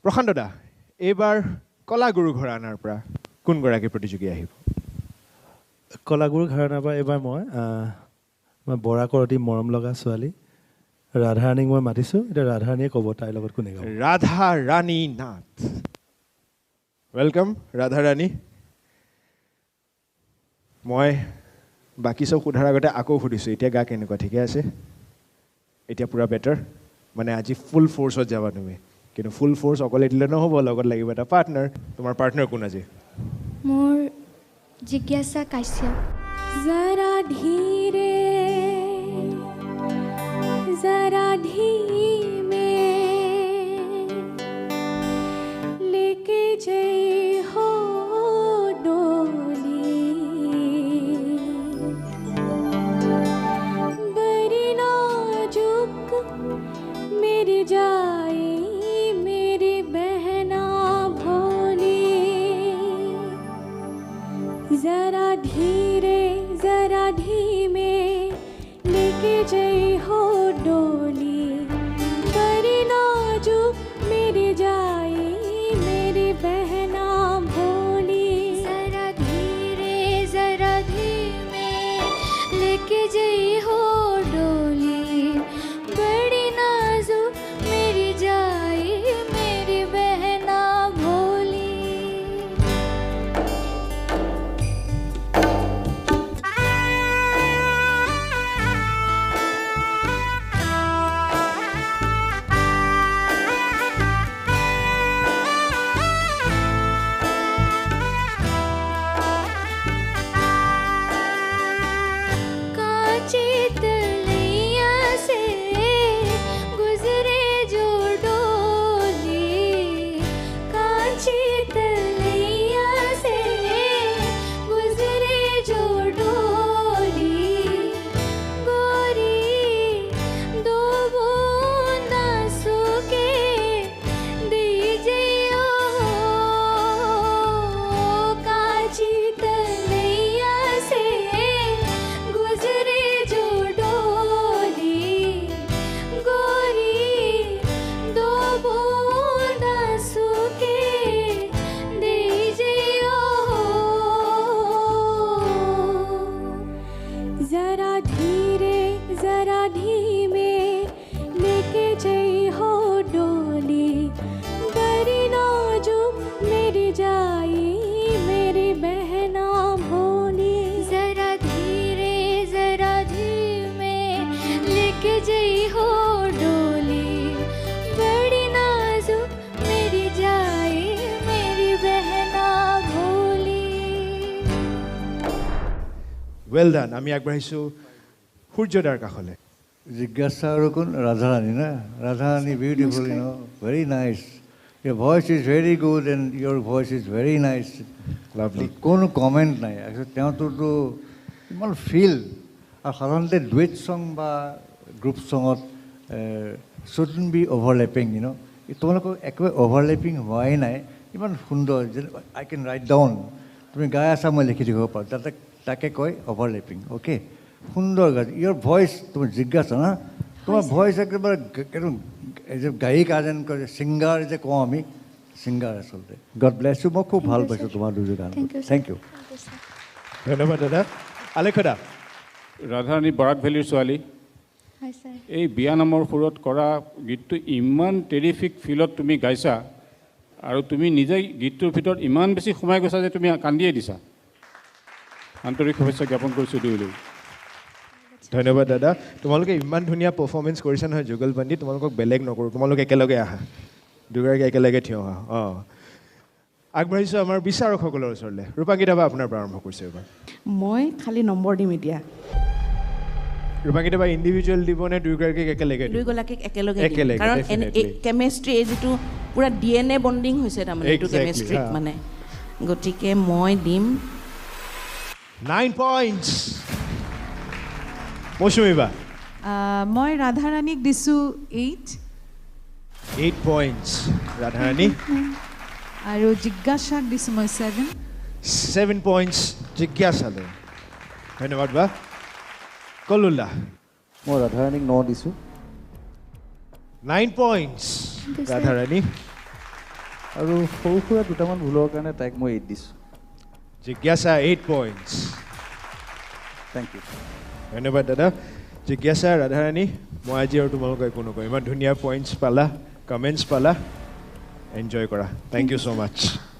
প্ৰশান্ত দা এইবাৰ কলাগুৰু ঘৰানাৰ পৰা কোনগৰাকী প্ৰতিযোগী আহিব কলাগুৰু ঘৰানাৰ পৰা এইবাৰ মই বৰা কৰতি মৰম লগা ছোৱালী ৰাধাৰাণীক মই মাতিছোঁ এতিয়া ৰাধাৰাণীয়ে ক'ব তাইৰ লগত কোনে গাব ৰাধা ৰাণী নাথ ৱেলকাম ৰাধা ৰাণী মই বাকী চব সোধাৰ আগতে আকৌ সুধিছোঁ এতিয়া গা কেনেকুৱা ঠিকে আছে এতিয়া পুৰা বেটাৰ মানে আজি ফুল ফ'ৰ্চত যাবা তুমি কিন্তু ফুল ফ'ৰ্চ অকলে দিলে নহ'ব লগত লাগিব এটা পাৰ্টনাৰ তোমাৰ পাৰ্টনাৰ কোন আজি মোৰ জিজ্ঞাসা কাশ্যপ जरा धीरे जरा धीमे लेके जय हो डोली बड़ी नाजुक मेरी जाए मेरी बहना भोली जरा धीरे जरा धीमे लेके जय हो डोली बड़ी नाजुक मेरी जाए मेरी बहना भोली जरा धीमे लेके जई हो डोली बड़ी नाजुक मेरी जाए मेरी बहना भोली कांची तलैया से गुजरे जो डोली कांची तलैया से गुजरे जो डोली गोरी दो बूंद आंसू के दीजिए कांची तलैया से गुजरे जो डोली गोरी दो बूंद आंसू के दीजिए जरा धीरे जरा धीमे लेके जय हो डोली बड़ी नाजुक मेरी जाए मेरी बहना भोली जरा धीमे लेके जई हो डोली बड़ी नाजुक मेरी जाए मेरी बहना भोली ৱেল ডান আমি আগবাঢ়িছোঁ সূৰ্যদাৰ কাষলৈ জিজ্ঞাসা আৰু কোন ৰাধাৰাণী না Radharani beautiful you know very nice your voice is very good and your voice is very nice Lovely. কোনো কমেণ্ট নাই একচুৱেলি তেওঁতো ইমান ফিল আৰু সাধাৰণতে ডুৱেট ছং বা গ্ৰুপ ছঙত shouldn't be overlapping you know তোমালোকৰ একেবাৰে অভাৰলেপিং হোৱাই নাই ইমান সুন্দৰ যেন আই কেন ৰাইট ডাউন তুমি গাই আছা মই লিখি দিব পাৰোঁ তাকে কয় অভাৰলেপিং অ'কে সুন্দৰ গাই ইয়ৰ ভইচ তোমাৰ জিজ্ঞাসা না তোমাৰ ভইচ একেবাৰে একদম এই যে গায়িকা যেন কয় ছিংগাৰ যে কওঁ আমি ছিংগাৰ আচলতে গড ব্লেছ ইউ মই খুব ভাল পাইছোঁ তোমাৰ দুযোৰ গান থেংক ইউ ধন্যবাদ দাদা আলেখ দা ৰাধাৰাণী বৰাক ভেলীৰ ছোৱালী হয় ছাৰ এই বিয়া নামৰ সুৰত কৰা গীতটো ইমান টেৰিফিক ফিলত তুমি গাইছা আৰু তুমি নিজেই গীতটোৰ ভিতৰত ইমান বেছি সোমাই গৈছা যে তুমি কান্দিয়ে দিছা আন্তৰিক শুভেচ্ছা জ্ঞাপন কৰিছোঁ দুয়োলৈ ধন্যবাদ দাদা তোমালোকে ইমান ধুনীয়া পাৰফৰ্মেঞ্চ কৰিছা নহয় যুগলবন্দী তোমালোকক বেলেগ নকৰোঁ তোমালোক একেলগে আহা দুগৰাকী একেলগে থিয় হোৱা অঁ আগবাঢ়িছোঁ আমাৰ বিচাৰকসকলৰ ওচৰলৈ ৰূপাংকিতা বা আপোনাৰ পৰা আৰম্ভ কৰিছোঁ এইবাৰ মই খালি নম্বৰ দিম এতিয়া ৰূপাংকিতা বা ইণ্ডিভিজুৱেল দিব নে দুয়োগৰাকীক একেলগে দিব? দুয়োগৰাকীক একেলগে একেলগে, কাৰণ definitely. কেমেষ্ট্ৰি এই যিটো পুৰা DNA বণ্ডিং হৈছে তাৰমানে এইটো Exactly, কেমেষ্ট্ৰিত হা। মানে গতিকে মই দিম 9 points মৌচুমী বা মই ৰাধাৰাণীক দিছোঁ 8 8 points ৰাধাৰাণী আৰু জিজ্ঞাসাক দিছোঁ মই 7 7 points জিজ্ঞাসালৈ ধন্যবাদ বা কলুল্লাহ মই ৰাধাৰাণীক 9 দিছোঁ 9 points ৰাধাৰাণী আৰু সৰু সুৰা দুটামান ভুলৰ কাৰণে তাইক মই 8 দিছোঁ জিজ্ঞাসা 8 পইণ্টছ থেংক ইউ ধন্যবাদ দাদা জিজ্ঞাসা ৰাধাৰাণী মই আজি আৰু তোমালোকক একো নকওঁ ইমান ধুনীয়া পইণ্টছ পালা কমেণ্টছ পালা এনজয় কৰা থেংক ইউ ছ' মাছ